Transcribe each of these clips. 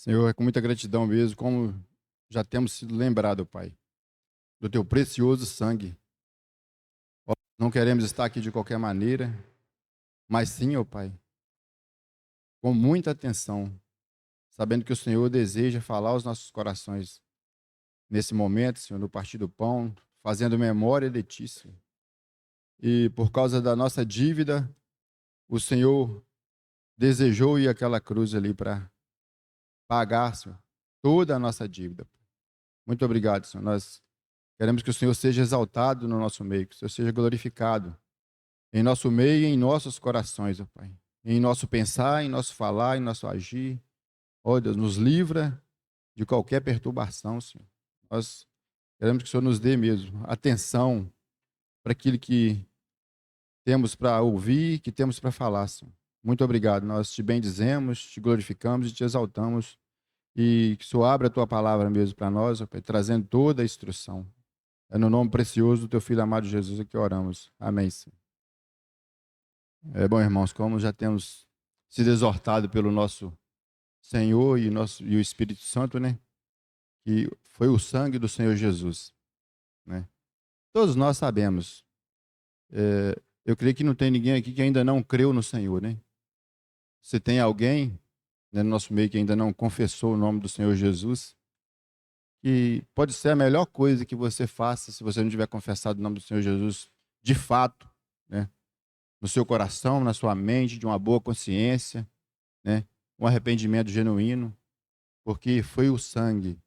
Senhor, é com muita gratidão mesmo, como já temos sido lembrados, Pai, do teu precioso sangue. Ó, não queremos estar aqui de qualquer maneira, mas sim, ó Pai, com muita atenção, sabendo que o Senhor deseja falar aos nossos corações nesse momento, Senhor, no partir do pão, fazendo memória de Ti, Senhor. E por causa da nossa dívida, o Senhor desejou ir àquela cruz ali para pagar, Senhor, toda a nossa dívida. Muito obrigado, Senhor. Nós queremos que o Senhor seja exaltado no nosso meio, que o Senhor seja glorificado em nosso meio e em nossos corações, ó Pai. Em nosso pensar, em nosso falar, em nosso agir. Ó Deus, nos livra de qualquer perturbação, Senhor. Nós queremos que o Senhor nos dê mesmo atenção para aquilo que temos para ouvir, que temos para falar, Senhor. Muito obrigado. Nós te bendizemos, te glorificamos e te exaltamos. E que o Senhor abra a tua palavra mesmo para nós, ó Pai, trazendo toda a instrução. É no nome precioso do teu Filho amado Jesus que oramos. Amém, Senhor. É bom, irmãos, como já temos sido exortados pelo nosso Senhor e o Espírito Santo, né? Que foi o sangue do Senhor Jesus, né? Todos nós sabemos. Eu creio que não tem ninguém aqui que ainda não creu no Senhor, né? Se tem alguém, né, no nosso meio que ainda não confessou o nome do Senhor Jesus, que pode ser a melhor coisa que você faça se você não tiver confessado o nome do Senhor Jesus de fato, né? No seu coração, na sua mente, de uma boa consciência, né? Um arrependimento genuíno, porque foi o sangue.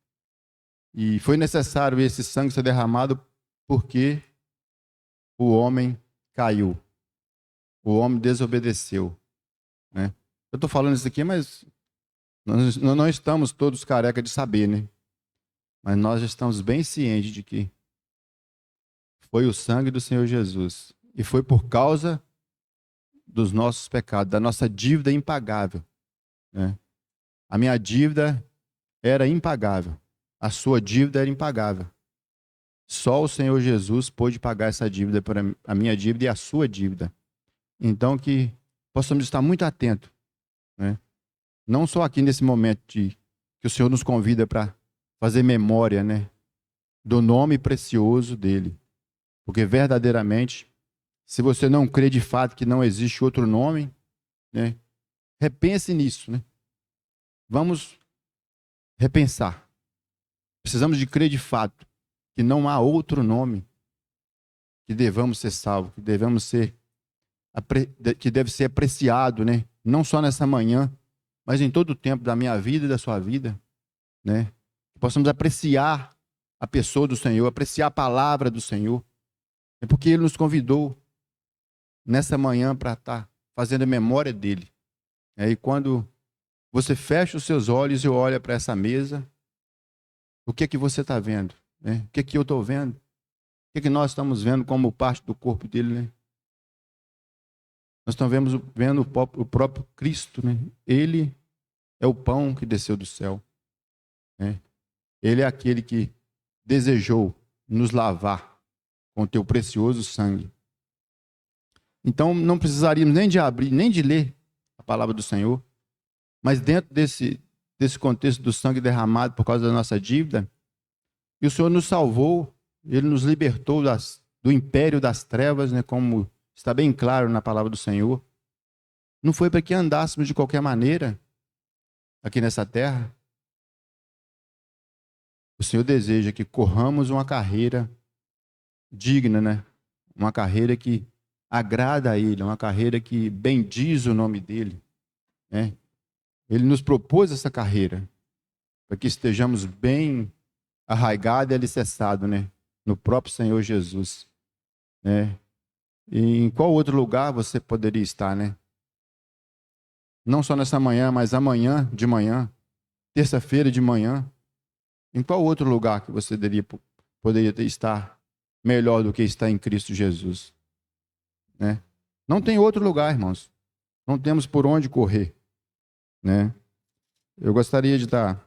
E foi necessário esse sangue ser derramado porque o homem caiu, o homem desobedeceu, né? Eu estou falando isso aqui, mas nós não estamos todos careca de saber, né? Mas nós estamos bem cientes de que foi o sangue do Senhor Jesus. E foi por causa dos nossos pecados, da nossa dívida impagável, né? A minha dívida era impagável. A sua dívida era impagável. Só o Senhor Jesus pôde pagar essa dívida para a minha dívida e a sua dívida. Então que possamos estar muito atentos, né? Não só aqui nesse momento que o Senhor nos convida para fazer memória, né, do nome precioso dele. Porque verdadeiramente, se você não crê de fato que não existe outro nome, né, repense nisso, né? Vamos repensar. Precisamos de crer de fato que não há outro nome que devamos ser salvos, que devemos ser que deve ser apreciado, né? Não só nessa manhã, mas em todo o tempo da minha vida e da sua vida, né? Que possamos apreciar a pessoa do Senhor, apreciar a palavra do Senhor. É porque Ele nos convidou nessa manhã para estar fazendo a memória dEle. E quando você fecha os seus olhos e olha para essa mesa, o que é que você está vendo? Né? O que é que eu estou vendo? O que é que nós estamos vendo como parte do corpo dEle, né? Nós estamos vendo o próprio Cristo, né? Ele é o pão que desceu do céu, né? Ele é aquele que desejou nos lavar com o teu precioso sangue. Então não precisaríamos nem de abrir, nem de ler a palavra do Senhor, mas dentro desse contexto do sangue derramado por causa da nossa dívida, e o Senhor nos salvou, Ele nos libertou do império das trevas, né? Como está bem claro na palavra do Senhor. Não foi para que andássemos de qualquer maneira aqui nessa terra. O Senhor deseja que corramos uma carreira digna, né? Uma carreira que agrada a Ele, uma carreira que bendiz o nome dEle, né? Ele nos propôs essa carreira para que estejamos bem arraigados e alicerçados, né? No próprio Senhor Jesus, né? E em qual outro lugar você poderia estar, né? Não só nessa manhã, mas amanhã de manhã, terça-feira de manhã. Em qual outro lugar que você poderia estar melhor do que estar em Cristo Jesus, né? Não tem outro lugar, irmãos. Não temos por onde correr, né? Eu gostaria de estar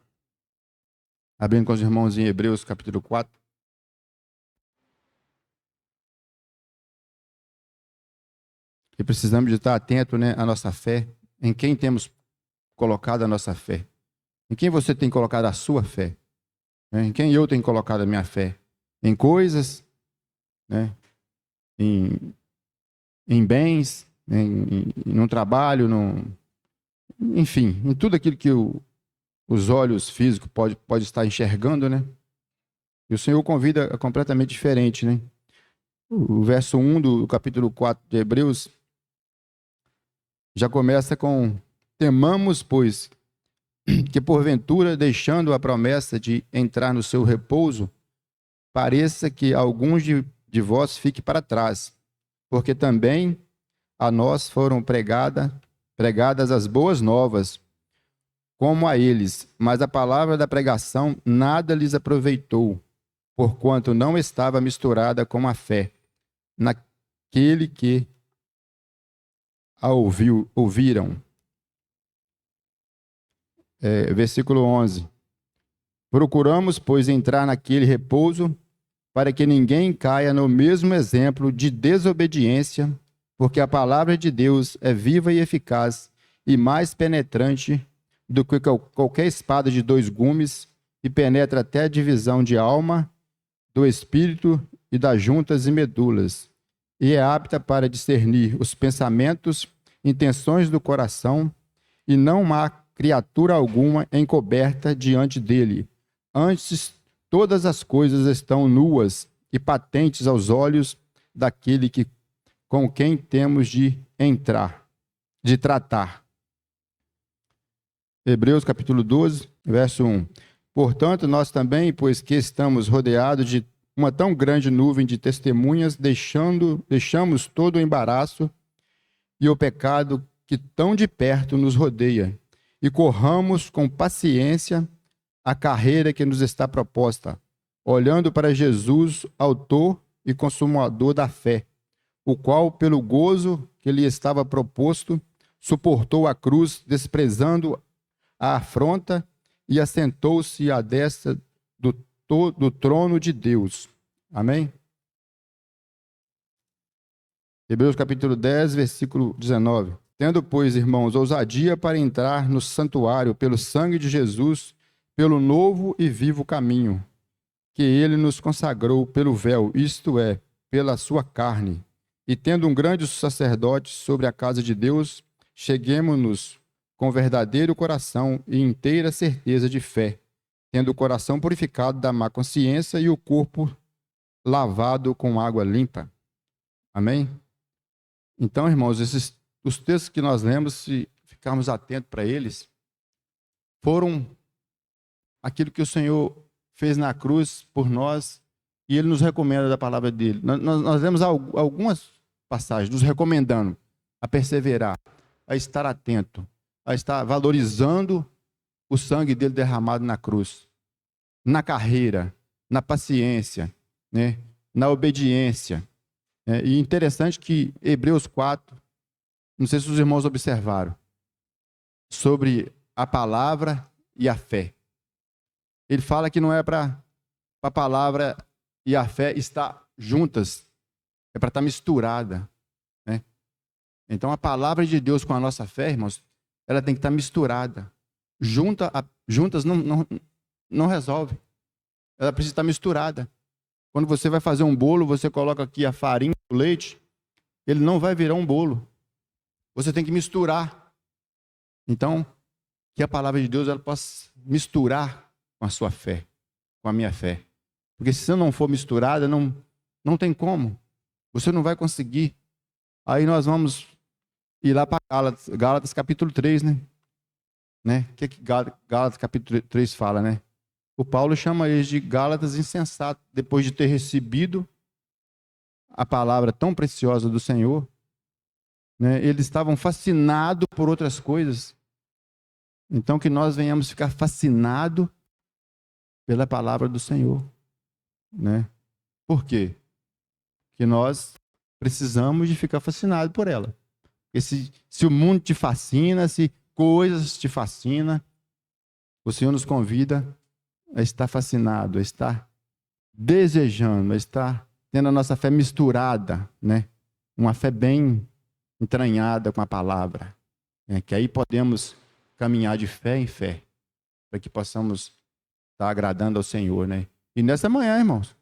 abrindo com os irmãos em Hebreus capítulo 4. E precisamos de estar atento, né, à nossa fé, em quem temos colocado a nossa fé. Em quem você tem colocado a sua fé? Em quem eu tenho colocado a minha fé? Em coisas, né? Em bens, no trabalho, enfim, em tudo aquilo que os olhos físicos pode estar enxergando, né? E o Senhor convida completamente diferente, né? O verso 1 do capítulo 4 de Hebreus já começa com: temamos, pois, que porventura, deixando a promessa de entrar no seu repouso, pareça que alguns de vós fique para trás, porque também a nós foram pregadas as boas novas, como a eles, mas a palavra da pregação nada lhes aproveitou, porquanto não estava misturada com a fé naquele que a ouviram. Versículo 11. Procuramos, pois, entrar naquele repouso, para que ninguém caia no mesmo exemplo de desobediência, porque a palavra de Deus é viva e eficaz e mais penetrante do que qualquer espada de dois gumes, e penetra até a divisão de alma, do espírito e das juntas e medulas, e é apta para discernir os pensamentos, intenções do coração, e não há criatura alguma encoberta diante dele. Antes, todas as coisas estão nuas e patentes aos olhos daquele com quem temos de tratar. Hebreus capítulo 12, verso 1. Portanto, nós também, pois que estamos rodeados de uma tão grande nuvem de testemunhas, deixamos todo o embaraço e o pecado que tão de perto nos rodeia, e corramos com paciência a carreira que nos está proposta, olhando para Jesus, autor e consumador da fé, o qual, pelo gozo que lhe estava proposto, suportou a cruz, desprezando a afronta, e assentou-se à destra do trono de Deus. Amém? Hebreus capítulo 10, versículo 19. Tendo, pois, irmãos, ousadia para entrar no santuário pelo sangue de Jesus, pelo novo e vivo caminho, que ele nos consagrou pelo véu, isto é, pela sua carne. E tendo um grande sacerdote sobre a casa de Deus, cheguemo-nos com verdadeiro coração e inteira certeza de fé, tendo o coração purificado da má consciência e o corpo lavado com água limpa. Amém? Então, irmãos, os textos que nós lemos, se ficarmos atentos para eles, foram aquilo que o Senhor fez na cruz por nós, e Ele nos recomenda da palavra dele. Nós lemos algumas passagens nos recomendando a perseverar, a estar atento, a estar valorizando o sangue dele derramado na cruz, na carreira, na paciência, né, na obediência. E interessante que Hebreus 4, não sei se os irmãos observaram, sobre a palavra e a fé. Ele fala que não é para a palavra e a fé estar juntas, é para estar misturada, né? Então a palavra de Deus com a nossa fé, irmãos, ela tem que estar misturada. Juntas não resolve. Ela precisa estar misturada. Quando você vai fazer um bolo, você coloca aqui a farinha, o leite, ele não vai virar um bolo. Você tem que misturar. Então, que a palavra de Deus ela possa misturar com a sua fé, com a minha fé. Porque se não for misturada, não tem como. Você não vai conseguir. Aí nós vamos ir lá para Gálatas capítulo 3, né? O que Gálatas capítulo 3 fala, né? O Paulo chama eles de Gálatas insensatos, depois de ter recebido a palavra tão preciosa do Senhor, né? Eles estavam fascinados por outras coisas. Então que nós venhamos ficar fascinados pela palavra do Senhor, né? Por quê? Porque nós precisamos de ficar fascinados por ela. Porque se o mundo te fascina, se coisas te fascinam, o Senhor nos convida a estar fascinado, a estar desejando, a estar tendo a nossa fé misturada, né? Uma fé bem entranhada com a palavra, né? Que aí podemos caminhar de fé em fé, para que possamos estar agradando ao Senhor, né? E nessa manhã, irmãos,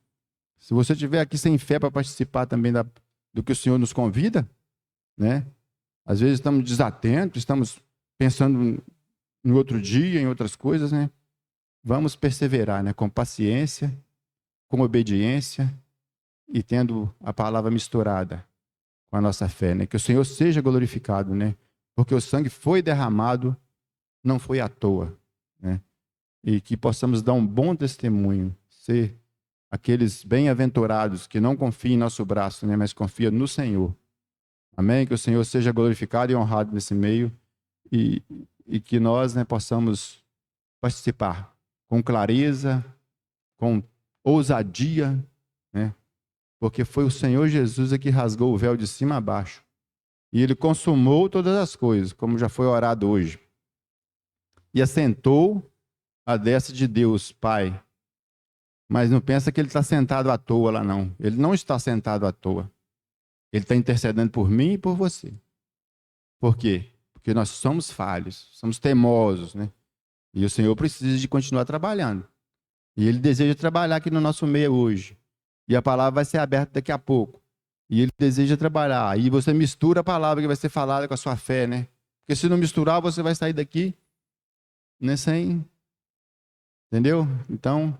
se você estiver aqui sem fé para participar também do que o Senhor nos convida, né? Às vezes estamos desatentos, estamos pensando em outro dia, em outras coisas, né? Vamos perseverar, né? Com paciência, com obediência e tendo a palavra misturada com a nossa fé, né? Que o Senhor seja glorificado, né? Porque o sangue foi derramado, não foi à toa, né? E que possamos dar um bom testemunho, ser aqueles bem-aventurados que não confiam em nosso braço, né? Mas confiam no Senhor. Amém? Que o Senhor seja glorificado e honrado nesse meio e, e que nós, né, possamos participar com clareza, com ousadia, né? Porque foi o Senhor Jesus que rasgou o véu de cima a baixo. E ele consumou todas as coisas, como já foi orado hoje. E assentou à destra de Deus, Pai. Mas não pensa que ele está sentado à toa lá, não. Ele não está sentado à toa. Ele está intercedendo por mim e por você. Por quê? Porque nós somos falhos, somos teimosos, né? E o Senhor precisa de continuar trabalhando. E Ele deseja trabalhar aqui no nosso meio hoje. E a palavra vai ser aberta daqui a pouco. E Ele deseja trabalhar. E você mistura a palavra que vai ser falada com a sua fé, né? Porque se não misturar, você vai sair daqui, né, sem... Entendeu? Então,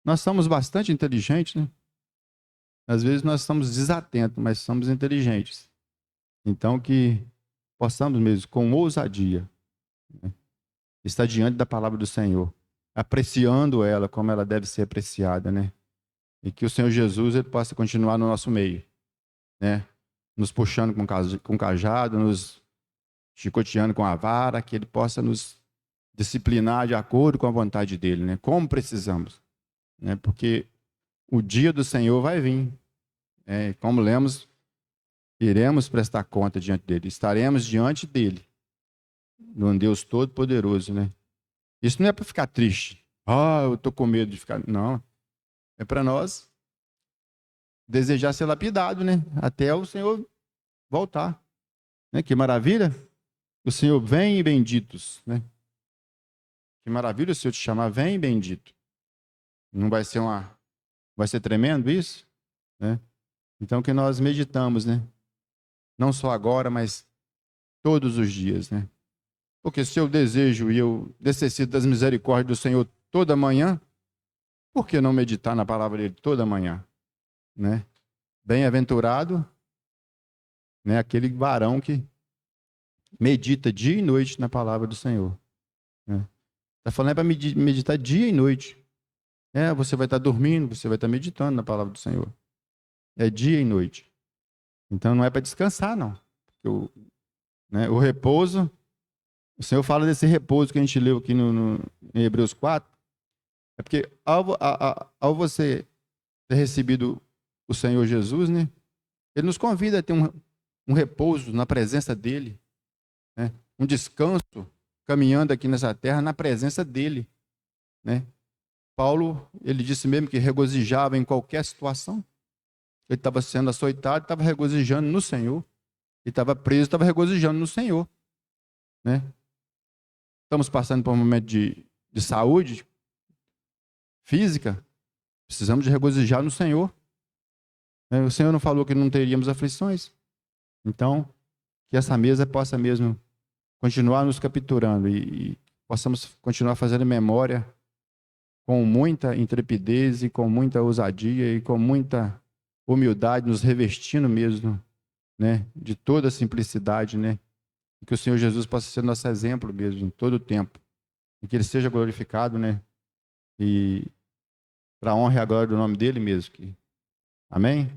nós somos bastante inteligentes, né? Às vezes nós estamos desatentos, mas somos inteligentes. Então, que possamos mesmo, com ousadia, né, estar diante da palavra do Senhor, apreciando ela como ela deve ser apreciada, né? E que o Senhor Jesus ele possa continuar no nosso meio, né? Nos puxando com cajado, nos chicoteando com a vara, que Ele possa nos disciplinar de acordo com a vontade dEle, né? Como precisamos, né? Porque o dia do Senhor vai vir, né? Como lemos, iremos prestar conta diante dEle, estaremos diante dEle, de um Deus Todo-Poderoso, né? Isso não é para ficar triste. Ah, eu estou com medo de ficar... Não, é para nós desejar ser lapidado, né? Até o Senhor voltar. Né? Que maravilha! O Senhor vem benditos, né? Que maravilha o Senhor te chamar, vem bendito. Não vai ser vai ser tremendo isso, né? Então que nós meditamos, né? Não só agora, mas todos os dias, né? Porque se eu desejo e eu necessito das misericórdias do Senhor toda manhã, por que não meditar na palavra dele toda manhã, né? Bem-aventurado, né? Aquele varão que medita dia e noite na palavra do Senhor. Né? Está falando para meditar dia e noite. Você vai estar dormindo, você vai estar meditando na palavra do Senhor. É dia e noite. Então não é para descansar, não. Né, o repouso, o Senhor fala desse repouso que a gente leu aqui em Hebreus 4. É porque ao você ter recebido o Senhor Jesus, né, Ele nos convida a ter um repouso na presença dEle. Né, um descanso caminhando aqui nessa terra na presença dEle. Né? Paulo, ele disse mesmo que regozijava em qualquer situação. Ele estava sendo açoitado, estava regozijando no Senhor. Ele estava preso, estava regozijando no Senhor. Né? Estamos passando por um momento de saúde física, precisamos de regozijar no Senhor. O Senhor não falou que não teríamos aflições. Então, que essa mesa possa mesmo continuar nos capturando e possamos continuar fazendo memória com muita intrepidez e com muita ousadia e com muita humildade, nos revestindo mesmo, né, de toda a simplicidade, né, e que o Senhor Jesus possa ser nosso exemplo mesmo, em todo o tempo, e que Ele seja glorificado, né, e para a honra e a glória do nome dEle mesmo. Amém?